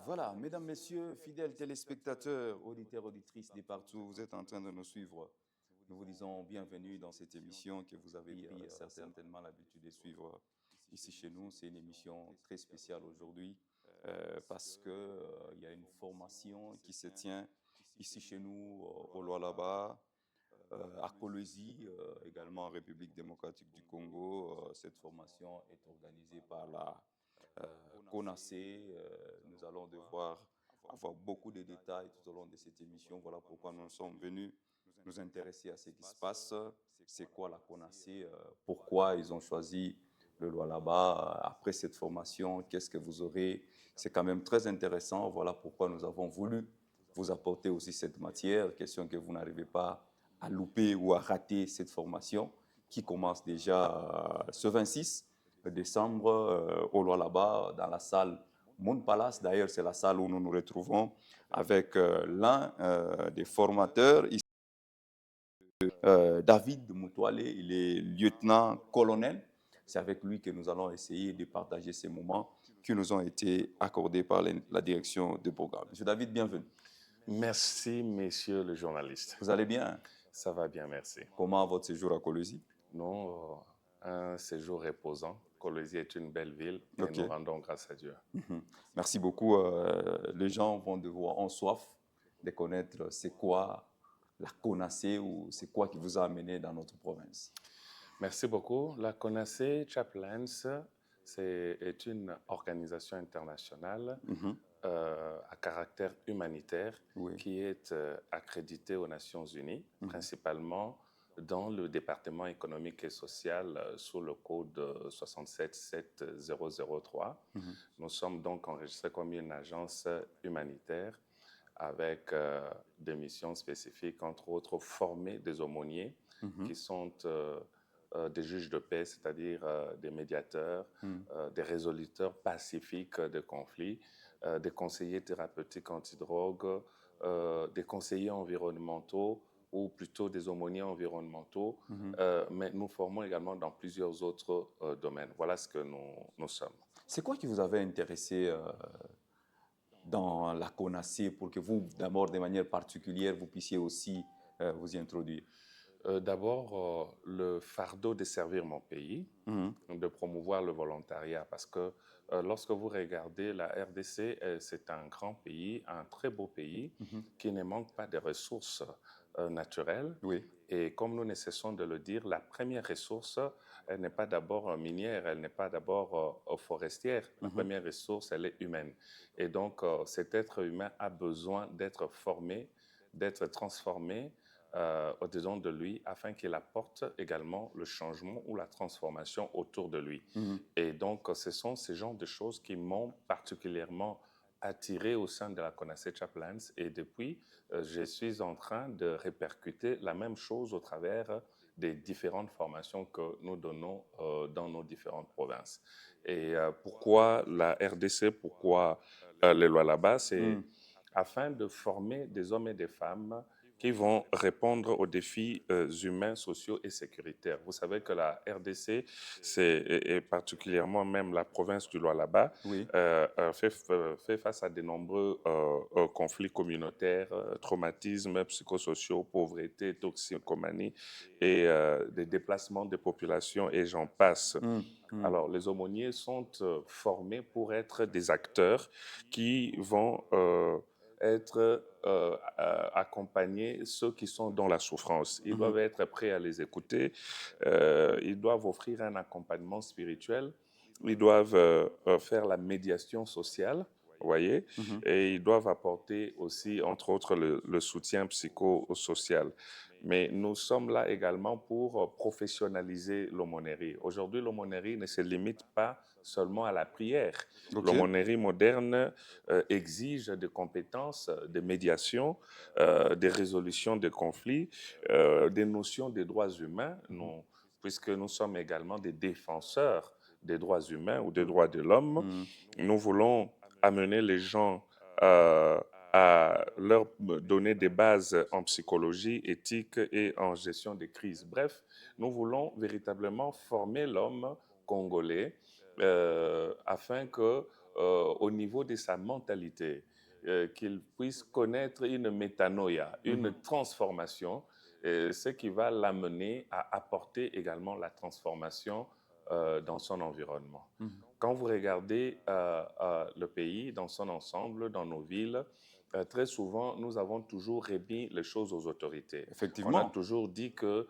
Voilà, mesdames, messieurs, fidèles téléspectateurs, auditeurs, auditrices de partout, vous êtes en train de nous suivre. Nous vous disons bienvenue dans cette émission que vous avez pris certainement l'habitude de suivre ici chez nous. C'est une émission très spéciale aujourd'hui parce que il y a une formation qui se tient ici chez nous au Lualaba, à Kolwezi, également en République démocratique du Congo. Cette formation est organisée par la CONACE. Nous allons devoir avoir beaucoup de détails tout au long de cette émission. Voilà pourquoi nous sommes venus nous intéresser à ce qui se passe. C'est quoi la CONACE? Pourquoi ils ont choisi le Lualaba après cette formation? Qu'est-ce que vous aurez? C'est quand même très intéressant. Voilà pourquoi nous avons voulu vous apporter aussi cette matière. Question que vous n'arrivez pas à louper ou à rater cette formation qui commence déjà ce 26 décembre au Lualaba dans la salle Moon Palace. D'ailleurs, c'est la salle où nous nous retrouvons avec l'un des formateurs, David Moutouale. Il est lieutenant-colonel. C'est avec lui que nous allons essayer de partager ces moments qui nous ont été accordés par la direction de programme. Monsieur David, bienvenue. Merci, messieurs le journaliste. Vous allez bien? Ça va bien, merci. Comment votre séjour à Kolwezi? Non, un séjour reposant. Kolwezi est une belle ville et nous rendons grâce à Dieu. Merci beaucoup. Les gens vont devoir, ont soif de connaître c'est quoi la CONACE ou c'est quoi qui vous a amené dans notre province. Merci beaucoup. La CONACE Chaplains est une organisation internationale à caractère humanitaire qui est accréditée aux Nations Unies, principalement dans le département économique et social sous le code 677-003. Nous sommes donc enregistrés comme une agence humanitaire avec des missions spécifiques, entre autres former des aumôniers qui sont des juges de paix, c'est-à-dire des médiateurs, des résoluteurs pacifiques de conflits, des conseillers thérapeutiques antidrogue, des conseillers environnementaux ou plutôt des aumôniers environnementaux, mais nous formons également dans plusieurs autres domaines. Voilà ce que nous sommes. C'est quoi qui vous avait intéressé dans la CONACE pour que vous, d'abord, de manière particulière, vous puissiez aussi vous y introduire? D'abord, le fardeau de servir mon pays, de promouvoir le volontariat, parce que lorsque vous regardez la RDC, c'est un grand pays, un très beau pays, qui ne manque pas de ressources naturelles. Oui. Et comme nous ne cessons de le dire, la première ressource, elle n'est pas d'abord minière, elle n'est pas d'abord forestière. La première ressource, elle est humaine. Et donc, cet être humain a besoin d'être formé, d'être transformé au-dedans de lui afin qu'il apporte également le changement ou la transformation autour de lui. Et donc, ce sont ces genres de choses qui m'ont particulièrement attiré au sein de la CONACE Chaplains. Et depuis, je suis en train de répercuter la même chose au travers des différentes formations que nous donnons dans nos différentes provinces. Et pourquoi la RDC, pourquoi les lois là-bas, c'est afin de former des hommes et des femmes qui vont répondre aux défis humains, sociaux et sécuritaires. Vous savez que la RDC, et particulièrement même la province du Lualaba, fait face à de nombreux conflits communautaires, traumatismes psychosociaux, pauvreté, toxicomanie et des déplacements de populations et j'en passe. Alors, les aumôniers sont formés pour être des acteurs qui vont être accompagner ceux qui sont dans la souffrance. Ils doivent être prêts à les écouter, ils doivent offrir un accompagnement spirituel, ils doivent faire la médiation sociale, vous voyez, et ils doivent apporter aussi, entre autres, le soutien psychosocial. Mais nous sommes là également pour professionnaliser l'aumônerie. Aujourd'hui, l'aumônerie ne se limite pas seulement à la prière. L'aumônerie moderne exige des compétences de médiation, des résolutions de conflits, des notions des droits humains, puisque nous sommes également des défenseurs des droits humains ou des droits de l'homme. Nous voulons amener les gens à leur donner des bases en psychologie, éthique et en gestion des crises. Bref, nous voulons véritablement former l'homme congolais afin que au niveau de sa mentalité, qu'il puisse connaître une métanoïa, une transformation, ce qui va l'amener à apporter également la transformation dans son environnement. Mhm. Quand vous regardez le pays dans son ensemble, dans nos villes, très souvent, nous avons toujours remis les choses aux autorités. On a Effectivement. toujours dit que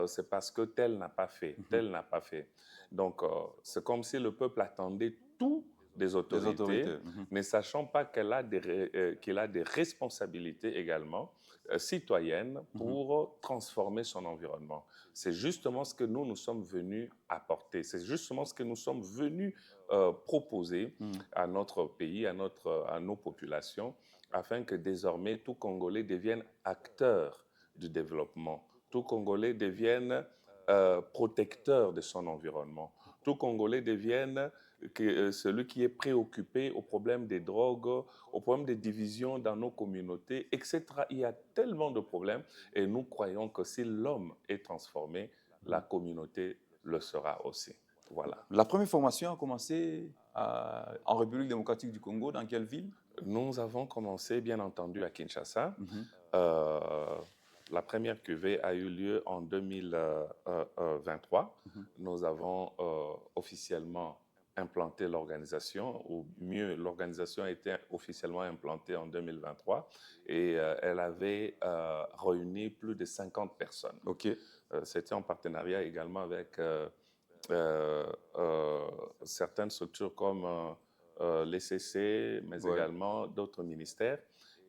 c'est parce que tel n'a pas fait, Mhm. tel n'a pas fait. Donc, c'est comme si le peuple attendait tout des Des autorités, autorités. Mhm. ne sachant pas qu'il a des responsabilités également citoyennes Mhm. pour transformer son environnement. C'est justement ce que nous sommes venus apporter. C'est justement ce que nous sommes venus proposer Mhm. à notre pays, à nos populations, afin que désormais tout Congolais devienne acteur du développement. Tout Congolais devienne protecteur de son environnement. Tout Congolais devienne celui qui est préoccupé au problème des drogues, au problème des divisions dans nos communautés, etc. Il y a tellement de problèmes et nous croyons que si l'homme est transformé, la communauté le sera aussi. Voilà. La première formation a commencé en République démocratique du Congo. Dans quelle ville? Nous avons commencé, bien entendu, à Kinshasa. Mhm. Euh, la première cuvée a eu lieu en 2023. Mhm. Nous avons officiellement implanté l'organisation, ou mieux, l'organisation a été officiellement implantée en 2023 et elle avait réuni plus de 50 personnes. OK. C'était en partenariat également avec euh, euh, certaines structures comme l'ECC, mais Ouais. également d'autres ministères.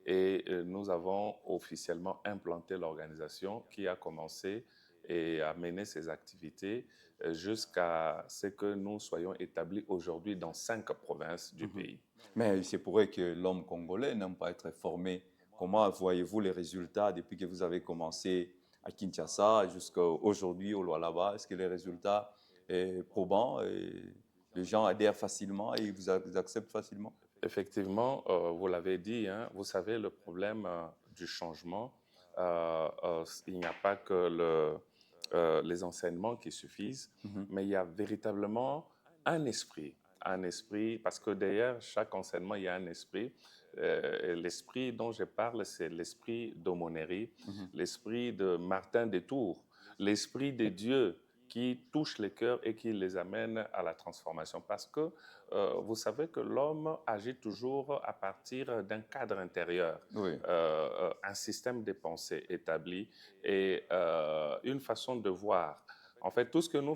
Et nous avons officiellement implanté l'organisation qui a commencé et a mené ses activités jusqu'à ce que nous soyons établis aujourd'hui dans 5 provinces du Mhm. pays. Mais c'est pour vrai que l'homme congolais n'aime pas être formé. Comment voyez-vous les résultats depuis que vous avez commencé à Kinshasa jusqu'à aujourd'hui au Lualaba? Est-ce que les résultats sont probants et les gens adhèrent facilement et vous acceptent facilement? Effectivement, vous l'avez dit, hein, vous savez, le problème du changement, il n'y a pas que les enseignements qui suffisent, Mhm. mais il y a véritablement un esprit, parce que derrière chaque enseignement, il y a un esprit. Et l'esprit dont je parle, c'est l'esprit d'aumônerie, Mhm. l'esprit de Martin de Tours, l'esprit de Dieu qui touche les cœurs et qui les amène à la transformation. Parce que vous savez que l'homme agit toujours à partir d'un cadre intérieur, Oui. un système de pensée établi et une façon de voir. En fait, tout ce que nous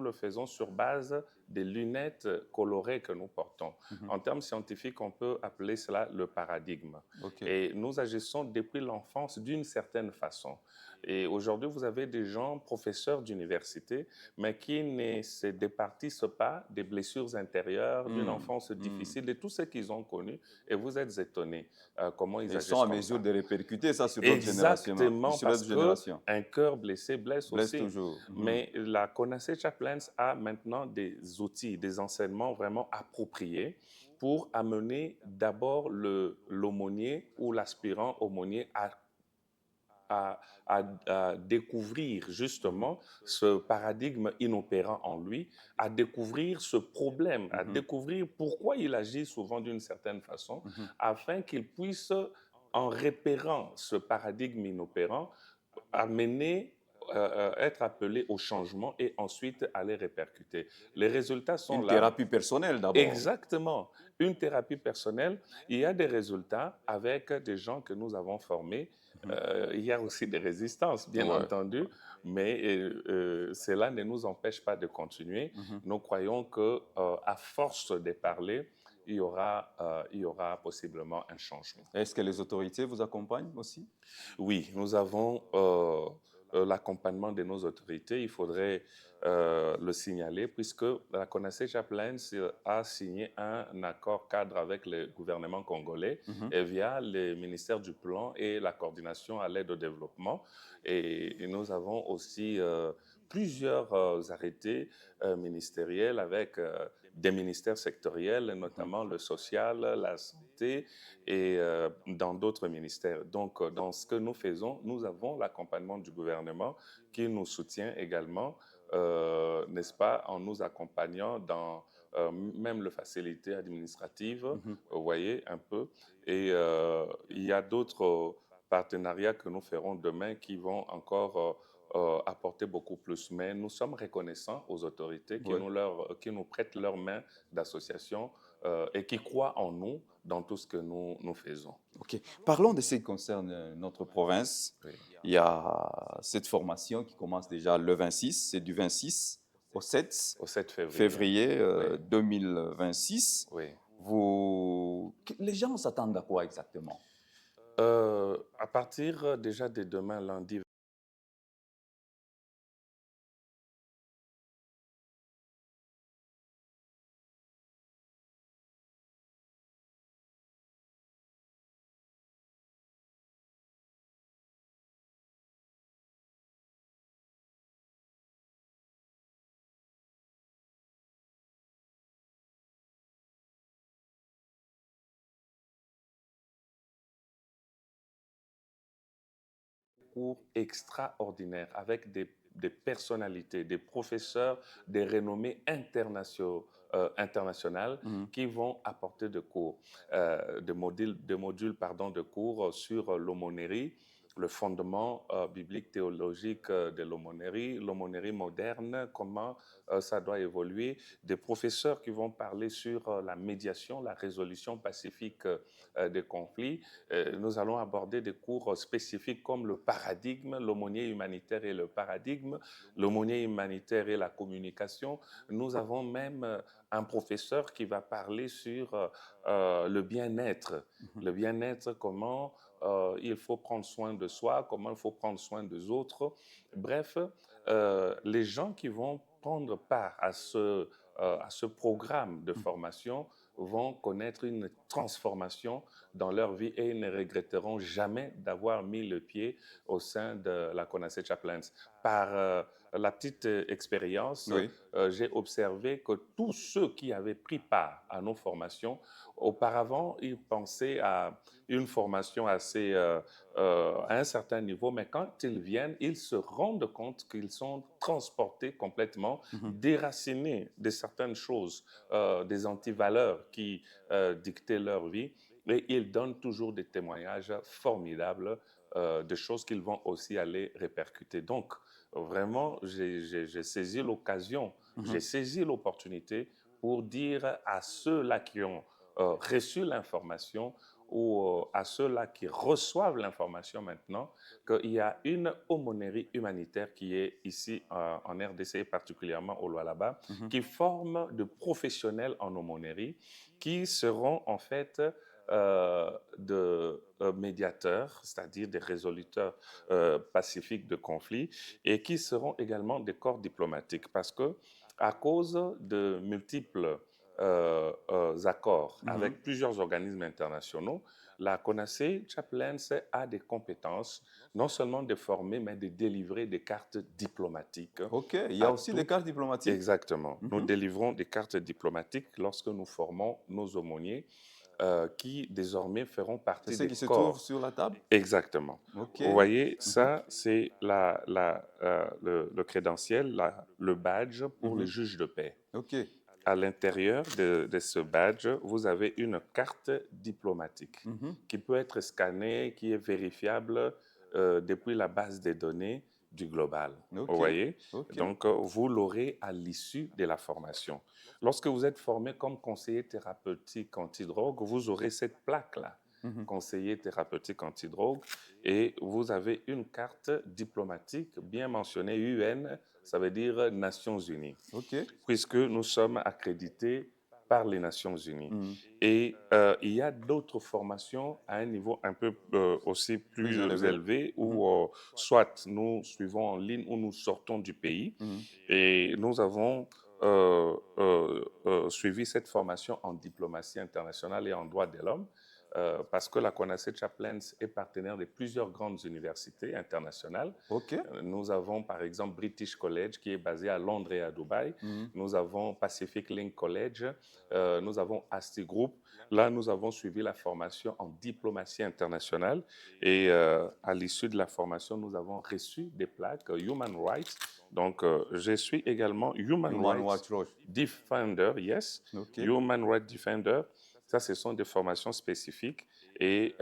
le faisons sur base des lunettes colorées que nous portons. Mhm. En termes scientifiques, on peut appeler cela le paradigme. OK. Et nous agissons depuis l'enfance d'une certaine façon. Et aujourd'hui, vous avez des gens, professeurs d'université, mais qui ne se départissent pas des blessures intérieures, d'une Hmm. enfance Hmm. difficile, de tout ce qu'ils ont connu. Et vous êtes étonnés comment ils Ils sont agissent à comme mesure ça. de répercuter ça sur d'autres générations. Exactement, Sur parce d'autres que générations. un cœur blessé blesse Blesse aussi. toujours. Mhm. Mais la Konasé Chaplains a maintenant des outils, des enseignements vraiment appropriés pour amener d'abord l'aumônier ou l'aspirant aumônier à, à découvrir Mhm. justement ce paradigme inopérant en lui, à découvrir ce problème, à Mhm. découvrir pourquoi il agit souvent d'une certaine façon, Mhm. afin qu'il puisse, en repérant ce paradigme inopérant, amener, être appelé au changement et ensuite aller répercuter. Les résultats sont Une là. thérapie personnelle d'abord. Exactement. Une thérapie personnelle, il y a des résultats avec des gens que nous avons formés. Mhm. Il y a aussi des résistances, bien Ouais. entendu, mais cela ne nous empêche pas de continuer. Mhm. Nous croyons que à force de parler, il y aura possiblement un changement. Est-ce que les autorités vous accompagnent aussi? Oui, nous avons l'accompagnement de nos autorités. Il faudrait le signaler puisque la CONACE Chaplains a signé un accord cadre avec le gouvernement congolais Mhm. et via le ministère du Plan et la coordination à l'aide au développement. Et nous avons aussi plusieurs arrêtés ministériels avec des ministères sectoriels, Mhm. notamment le social, la santé et dans d'autres ministères. Donc, dans ce que nous faisons, nous avons l'accompagnement du gouvernement qui nous soutient également, n'est-ce pas, en nous accompagnant dans même les facilités administratives, Mhm. vous voyez un peu. Et il y a d'autres partenariats que nous ferons demain qui vont encore apporter beaucoup plus. Mais nous sommes reconnaissants aux autorités Ouais. qui nous prêtent leurs mains d'association et qui croient en nous dans tout ce que nous faisons. OK. Parlons de ce qui concerne notre province. Oui. Il y a cette formation qui commence déjà le 26, c'est du 26 au 7 Au 7 février. février Oui. 2026. Oui. Les gens s'attendent à quoi exactement? À partir déjà de demain, lundi, cours extraordinaires avec des personnalités, des professeurs, des renommées internationales Mhm. qui vont apporter des cours, des modules pardon, de cours sur l'aumônerie, le fondement biblique théologique de l'aumônerie moderne, comment ça doit évoluer, des professeurs qui vont parler sur la médiation, la résolution pacifique des conflits. Nous allons aborder des cours spécifiques comme le paradigme, l'aumônier humanitaire et le paradigme, l'aumônier humanitaire et la communication. Nous avons même un professeur qui va parler sur le bien-être. Le bien-être, comment il faut prendre soin de soi, comment il faut prendre soin des autres. Bref, les gens qui vont prendre part à ce programme de formation vont connaître une transformation dans leur vie et ils ne regretteront jamais d'avoir mis le pied au sein de la Konasé Chaplains. Par la petite expérience, Oui. j'ai observé que tous ceux qui avaient pris part à nos formations, auparavant, ils pensaient à une formation à un certain niveau, mais quand ils viennent, ils se rendent compte qu'ils sont transportés complètement, Mhm. déracinés de certaines choses, des antivaleurs qui dictaient leur vie. Et ils donnent toujours des témoignages formidables de choses qu'ils vont aussi aller répercuter. Donc, vraiment, j'ai saisi l'occasion, j'ai Mhm. saisi l'opportunité pour dire à ceux-là qui ont reçu l'information ou à ceux-là qui reçoivent l'information maintenant qu'il y a une aumônerie humanitaire qui est ici en RDC, particulièrement au Lualaba, Mhm. qui forme de professionnels en aumônerie qui seront en fait de médiateurs, c'est-à-dire des résoluteurs pacifiques de conflits, et qui seront également des corps diplomatiques, parce que à cause de multiples accords Mhm. avec plusieurs organismes internationaux, la CONACE Chaplains a des compétences, non seulement de former, mais de délivrer des cartes diplomatiques OK. Il y a à aussi des tout. cartes diplomatiques? Exactement. Nous Mhm. délivrons des cartes diplomatiques lorsque nous formons nos aumôniers qui désormais feront C'est partie ce des qui se trouve corps. sur la table? Exactement. OK. Vous voyez, Mhm. ça, c'est le crédentiel, le badge pour les Mhm. juges de paix. OK. À l'intérieur de ce badge, vous avez une carte diplomatique Mhm. qui peut être scannée, qui est vérifiable depuis la base des données du global. Vous OK. voyez? OK. Donc, vous l'aurez à l'issue de la formation. Lorsque vous êtes formé comme conseiller thérapeutique antidrogue, vous aurez cette plaque-là, Mhm. conseiller thérapeutique antidrogue, et vous avez une carte diplomatique bien mentionnée, UN, ça veut dire Nations Unies, OK. puisque nous sommes accrédités par les Nations Unies. Mhm. Et il y a d'autres formations à un niveau un peu aussi Plus plus élevé. élevé Mhm. où soit nous suivons en ligne ou nous sortons du pays. Mhm. Et nous avons suivi cette formation en diplomatie internationale et en droit de l'homme parce que la CONACYT Chaplains est partenaire de plusieurs grandes universités internationales. OK. Nous avons par exemple British College qui est basé à Londres et à Dubaï. Nous avons Pacific Link College. Nous avons Asti Group. Là, nous avons suivi la formation en diplomatie internationale et à l'issue de la formation, nous avons reçu des plaques Human Rights. Donc, je suis également Human Rights Defender, yes, OK. Human Rights Defender. Ça, ce sont des formations spécifiques et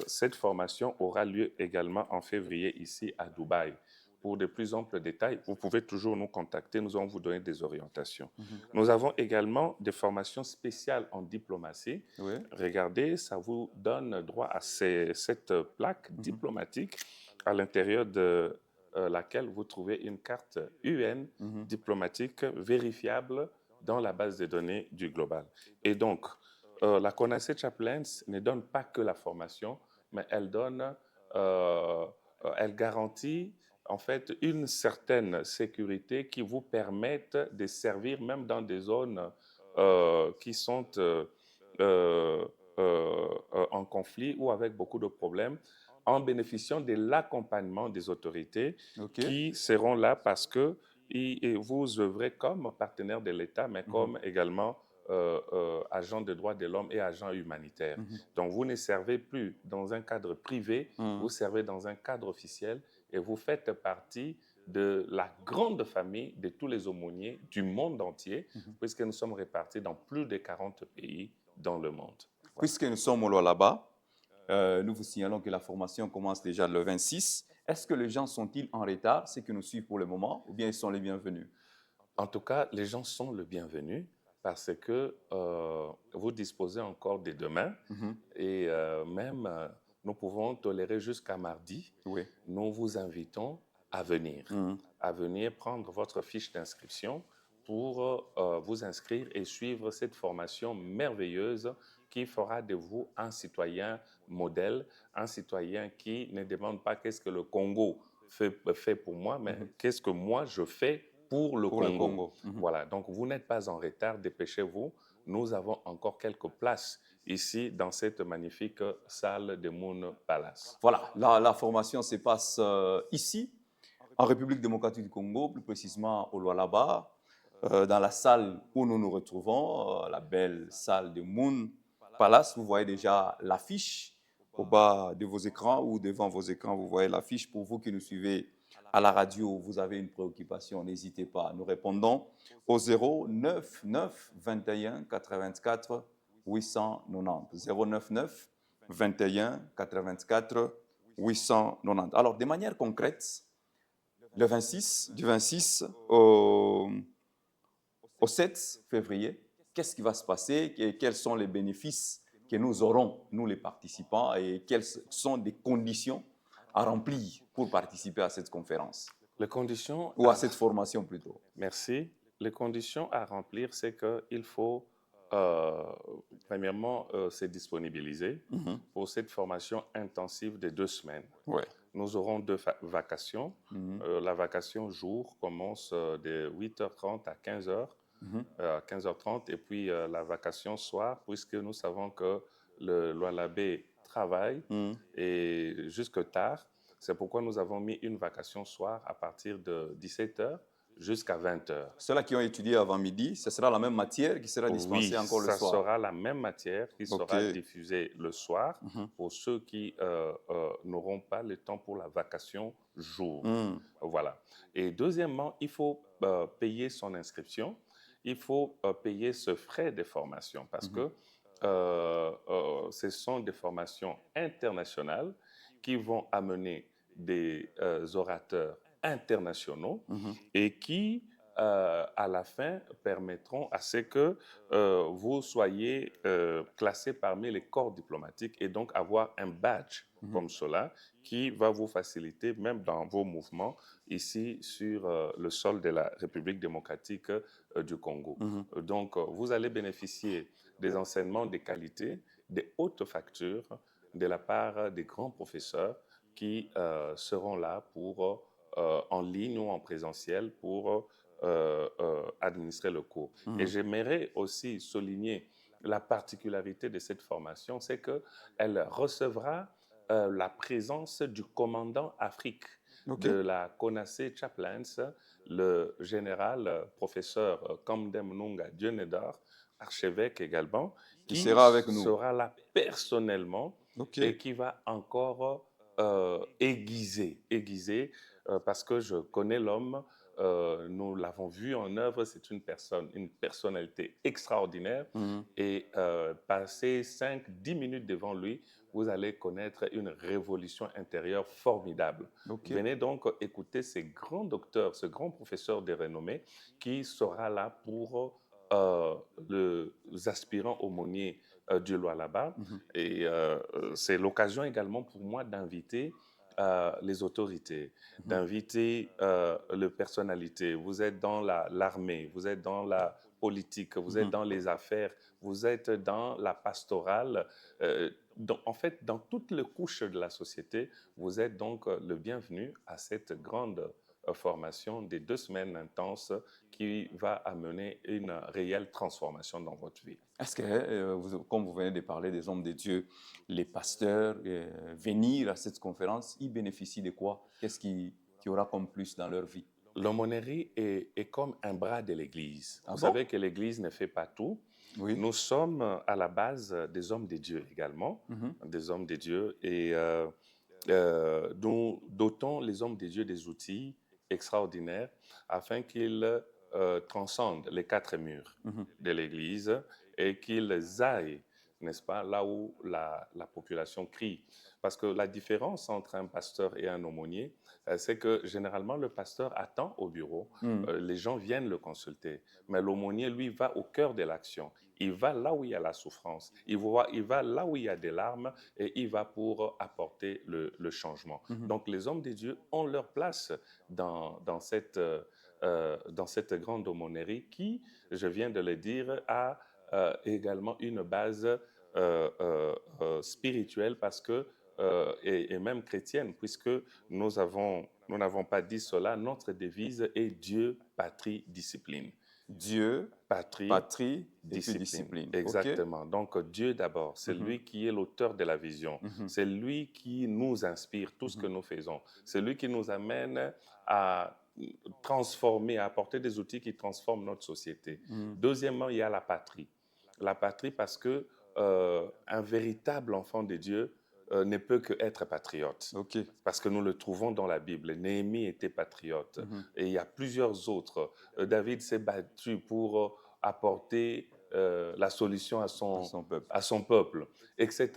cette formation aura lieu également en février ici à Dubaï. Pour de plus amples détails, vous pouvez toujours nous contacter, nous allons vous donner des orientations. Nous avons également des formations spéciales en diplomatie. Oui. Regardez, ça vous donne droit à cette plaque diplomatique à l'intérieur de laquelle vous trouvez une carte UN diplomatique vérifiable dans la base de données du Global. Et donc, la CONACYT Chaplains ne donne pas que la formation, mais elle garantit en fait une certaine sécurité qui vous permette de servir même dans des zones qui sont en conflit ou avec beaucoup de problèmes, en bénéficiant de l'accompagnement des autorités qui seront là parce que vous œuvrez comme partenaire de l'État, mais comme également agent de droits de l'homme et agent humanitaire. Donc, vous ne servez plus dans un cadre privé, vous servez dans un cadre officiel et vous faites partie de la grande famille de tous les aumôniers du monde entier, puisque nous sommes répartis dans plus de 40 pays dans le monde. Voilà. Puisque nous sommes au Lualaba, nous vous signalons que la formation commence déjà le 26. Est-ce que les gens sont-ils en retard, ceux qui nous suivent pour le moment, ou bien ils sont les bienvenus? En tout cas, les gens sont le bienvenu parce que vous disposez encore de demain et même nous pouvons tolérer jusqu'à mardi. Oui. Nous vous invitons à venir prendre votre fiche d'inscription pour vous inscrire et suivre cette formation merveilleuse qui fera de vous un citoyen modèle, un citoyen qui ne demande pas qu'est-ce que le Congo fait pour moi, mais qu'est-ce que moi je fais pour le Congo. Voilà, donc vous n'êtes pas en retard, dépêchez-vous. Nous avons encore quelques places ici dans cette magnifique salle de Moon Palace. Voilà, la formation se passe ici, en République démocratique du Congo, plus précisément au Lualaba, dans la salle où nous nous retrouvons, la belle salle de Moon Palace. Vous voyez déjà l'affiche au bas de vos écrans ou devant vos écrans, vous voyez l'affiche. Pour vous qui nous suivez à la radio, vous avez une préoccupation, n'hésitez pas. Nous répondons au 099 21 84 890. 099 21 84 890. Alors, de manière concrète, du 26 au 7 février, qu'est-ce qui va se passer et quels sont les bénéfices que nous aurons, nous les participants, et quelles sont les conditions à remplir pour participer à cette conférence? Les conditions... Ou à cette formation plutôt. Merci. Les conditions à remplir, c'est qu'il faut, premièrement, se disponibiliser pour cette formation intensive de 2 semaines. Ouais. Nous aurons 2 vacations. La vacation jour commence de 8h30 à 15h, 15h30, et puis la vacation soir, puisque nous savons que le Lualabé travaille et jusque tard. C'est pourquoi nous avons mis une vacation soir à partir de 17h jusqu'à 20h. Ceux-là qui ont étudié avant midi, ce sera la même matière qui sera dispensée encore le soir? Oui, ça sera la même matière qui sera diffusée le soir pour ceux qui n'auront pas le temps pour la vacation jour. Voilà. Et deuxièmement, il faut payer son inscription. Il faut payer ce frais de formation parce que ce sont des formations internationales qui vont amener des orateurs internationaux et qui, à la fin, permettront à ce que vous soyez classé parmi les corps diplomatiques et donc avoir un badge comme cela qui va vous faciliter même dans vos mouvements ici sur le sol de la République démocratique du Congo. Donc, vous allez bénéficier des enseignements de qualité, des hautes factures de la part des grands professeurs qui seront là pour, en ligne ou en présentiel pour administrer le cours. Et j'aimerais aussi souligner La particularité de cette formation, c'est qu'elle recevra la présence du commandant Afrique OK. de la CONACE Chaplains, le général professeur Kamdem Nunga Dionedor, archevêque également, Qui qui sera avec nous. sera là personnellement OK. et qui va encore aiguiser, parce que je connais l'homme, nous l'avons vu en œuvre, c'est une personnalité extraordinaire Mhm. et passer 5-10 minutes devant lui, vous allez connaître une révolution intérieure formidable. OK. Venez donc écouter ce grand docteur, ce grand professeur de renommée qui sera là pour les aspirants aumôniers du Lualaba. Mhm. Et c'est l'occasion également pour moi d'inviter les autorités, Mhm. d'inviter les personnalités. Vous êtes dans l'armée, vous êtes dans la politique, vous êtes Mhm. dans les affaires, vous êtes dans la pastorale. En fait, dans toutes les couches de la société, vous êtes donc le bienvenu à cette grande formation des 2 semaines intenses qui va amener une réelle transformation dans votre vie. Est-ce que, comme vous venez de parler des hommes de Dieu, les pasteurs, venir à cette conférence, ils bénéficient de quoi? Qu'est-ce qui aura comme plus dans leur vie? L'aumônerie est comme un bras de l'Église. Ah Vous bon? savez que l'Église ne fait pas tout. Oui. Nous sommes à la base des hommes de Dieu également, Mhm. des hommes de Dieu, et nous dotons les hommes de Dieu des outils extraordinaires afin qu'ils transcendent les 4 murs Mhm. de l'Église et qu'ils aillent, n'est-ce pas, là où la population crie. Parce que la différence entre un pasteur et un aumônier, c'est que généralement le pasteur attend au bureau, Mhm. les gens viennent le consulter, mais l'aumônier, lui, va au cœur de l'action. Il va là où il y a la souffrance, il va là où il y a des larmes et il va pour apporter le changement. Mhm. Donc les hommes de Dieu ont leur place dans cette grande aumônerie qui, je viens de le dire, a également une base spirituelle parce que, et même chrétienne, puisque nous n'avons pas dit cela, notre devise est Dieu, patrie, discipline. Dieu, Patrie, patrie et puis discipline. discipline. OK? Exactement. Donc Dieu d'abord, c'est Mhm. lui qui est l'auteur de la vision. Mhm. C'est lui qui nous inspire tout ce que Mhm. nous faisons. C'est lui qui nous amène à transformer, à apporter des outils qui transforment notre société. Mhm. Deuxièmement, il y a la patrie. La patrie parce que un véritable enfant de Dieu ne peut qu'être patriote. OK. Parce que nous le trouvons dans la Bible. Néhémie était patriote. Mhm. Et il y a plusieurs autres. David s'est battu pour apporter la solution À son peuple. à son peuple, etc.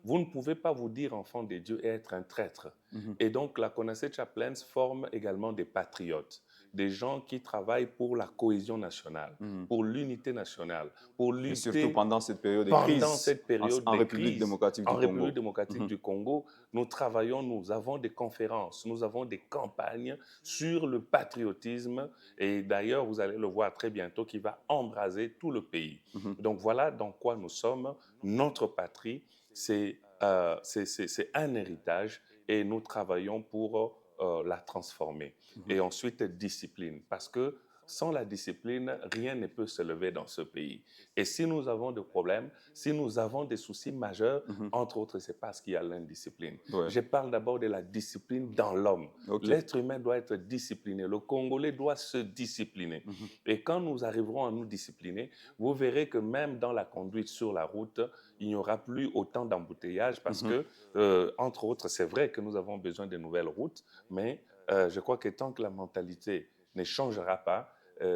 Vous ne pouvez pas vous dire enfant de Dieu et être un traître. Mhm. Et donc, la Connaissance Chaplains forme également des patriotes, des gens qui travaillent pour la cohésion nationale, Mhm. pour l'unité nationale, pour Et surtout lutter pendant cette période de pendant crise cette période en de République crise. démocratique En du République Congo. démocratique Mhm. du Congo, nous travaillons, nous avons des conférences, nous avons des campagnes sur le patriotisme et d'ailleurs, vous allez le voir très bientôt, qui va embraser tout le pays. Mhm. Donc voilà dans quoi nous sommes. Notre patrie, c'est un héritage et nous travaillons pour la transformer. Mhm. Et ensuite, discipline, parce que sans la discipline, rien ne peut se lever dans ce pays. Et si nous avons des problèmes, si nous avons des soucis majeurs, Mhm. entre autres, c'est parce qu'il y a l'indiscipline. Ouais. Je parle d'abord de la discipline dans l'homme. OK. L'être humain doit être discipliné. Le Congolais doit se discipliner. Mhm. Et quand nous arriverons à nous discipliner, vous verrez que même dans la conduite sur la route, il n'y aura plus autant d'embouteillages parce Mhm. que, entre autres, c'est vrai que nous avons besoin de nouvelles routes, mais je crois que tant que la mentalité ne changera pas,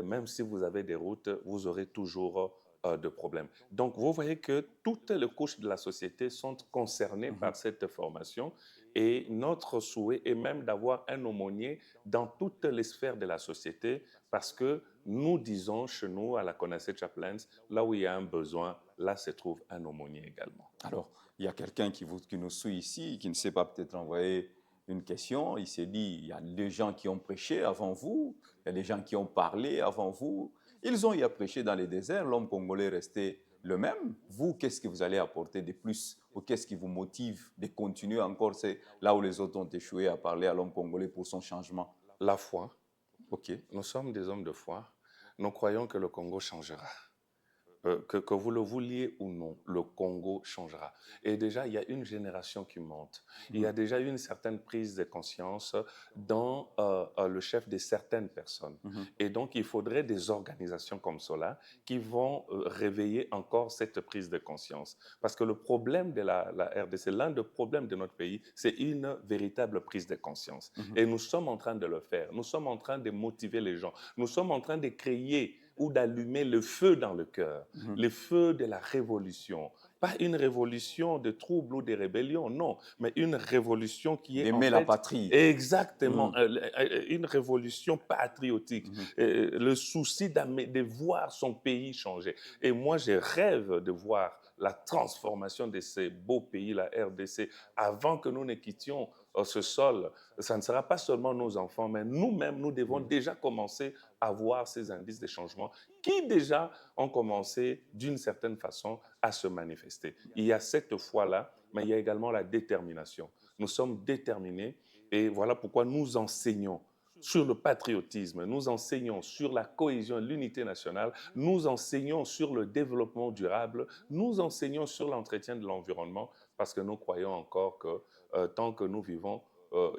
même si vous avez des routes, vous aurez toujours de problèmes. Donc, vous voyez que toutes les couches de la société sont concernées Mhm. par cette formation et notre souhait est même d'avoir un aumônier dans toutes les sphères de la société parce que nous disons chez nous, à la Connaissance Chaplains, là où il y a un besoin, là se trouve un aumônier également. Alors, il y a quelqu'un qui nous suit ici, qui ne sait pas peut-être envoyer une question. Il s'est dit, il y a des gens qui ont prêché avant vous, il y a des gens qui ont parlé avant vous. Ils ont eu à prêcher dans les déserts, l'homme congolais est resté le même. Vous, qu'est-ce que vous allez apporter de plus ou qu'est-ce qui vous motive de continuer encore? C'est là où les autres ont échoué à parler à l'homme congolais pour son changement. La foi. OK. Nous sommes des hommes de foi. Nous croyons que le Congo changera. que vous le vouliez ou non, le Congo changera. Et déjà, il y a une génération qui monte. Il y a déjà une certaine prise de conscience dans le chef de certaines personnes. Et donc, il faudrait des organisations comme cela qui vont réveiller encore cette prise de conscience. Parce que le problème de la RDC, l'un des problèmes de notre pays, c'est une véritable prise de conscience. Et nous sommes en train de le faire. Nous sommes en train de motiver les gens. Nous sommes en train de créer ou d'allumer le feu dans le cœur, le feu de la révolution. Pas une révolution de troubles ou de rébellion, non, mais une révolution qui est en D'aimer la fait patrie. exactement une révolution patriotique, le souci de voir son pays changer. Et moi, je rêve de voir la transformation de ces beaux pays, la RDC, avant que nous ne quittions ce sol. Ça ne sera pas seulement nos enfants, mais nous-mêmes, nous devons déjà commencer à voir ces indices de changement qui déjà ont commencé d'une certaine façon à se manifester. Il y a cette foi-là, mais il y a également la détermination. Nous sommes déterminés et voilà pourquoi nous enseignons sur le patriotisme, nous enseignons sur la cohésion et l'unité nationale, nous enseignons sur le développement durable, nous enseignons sur l'entretien de l'environnement parce que nous croyons encore que tant que nous vivons,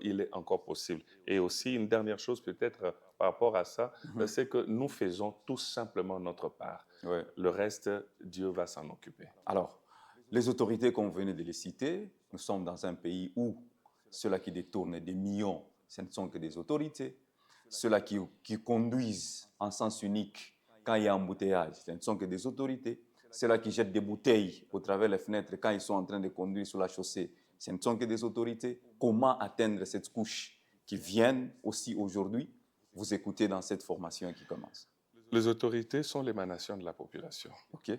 il est encore possible. Et aussi, une dernière chose peut-être par rapport à ça, c'est que nous faisons tout simplement notre part. Ouais. Le reste, Dieu va s'en occuper. Alors, les autorités qu'on venait de les citer, nous sommes dans un pays où ceux-là qui détournent des millions, ce ne sont que des autorités. Ceux-là qui conduisent en sens unique quand il y a embouteillage, ce ne sont que des autorités. Ceux-là qui jettent des bouteilles au travers les fenêtres quand ils sont en train de conduire sur la chaussée, ce ne sont que des autorités. Comment atteindre cette couche qui viennent aussi aujourd'hui vous écouter dans cette formation qui commence? Les autorités sont l'émanation de la population. OK.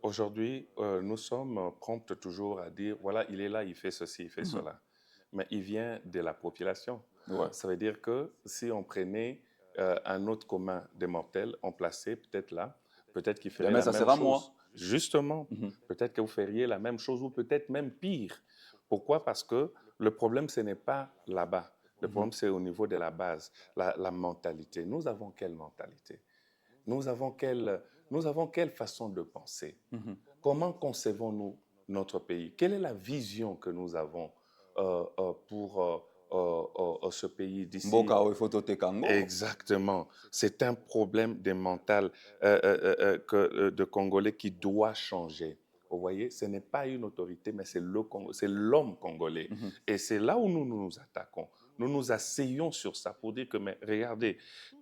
Aujourd'hui, nous sommes prompts toujours à dire, voilà, il est là, il fait ceci, il fait cela. Mais il vient de la population. Ouais. Ça veut dire que si on prenait un autre commun des mortels, on plaçait peut-être là, peut-être qu'il ferait Mais la ça même sera chose. moi. Justement, peut-être que vous feriez la même chose ou peut-être même pire. Pourquoi? Parce que le problème, ce n'est pas là-bas. Le problème, c'est au niveau de la base, la mentalité. Nous avons quelle mentalité? Nous avons quelle façon de penser? Comment concevons-nous notre pays? Quelle est la vision que nous avons pour ce pays d'ici? Mboka o ifoto tekango. Exactement. C'est un problème de mental de Congolais qui doit changer. Vous voyez, ce n'est pas une autorité, mais c'est l'homme congolais. Et c'est là où nous nous attaquons. Nous nous asseyons sur ça pour dire que, mais regardez,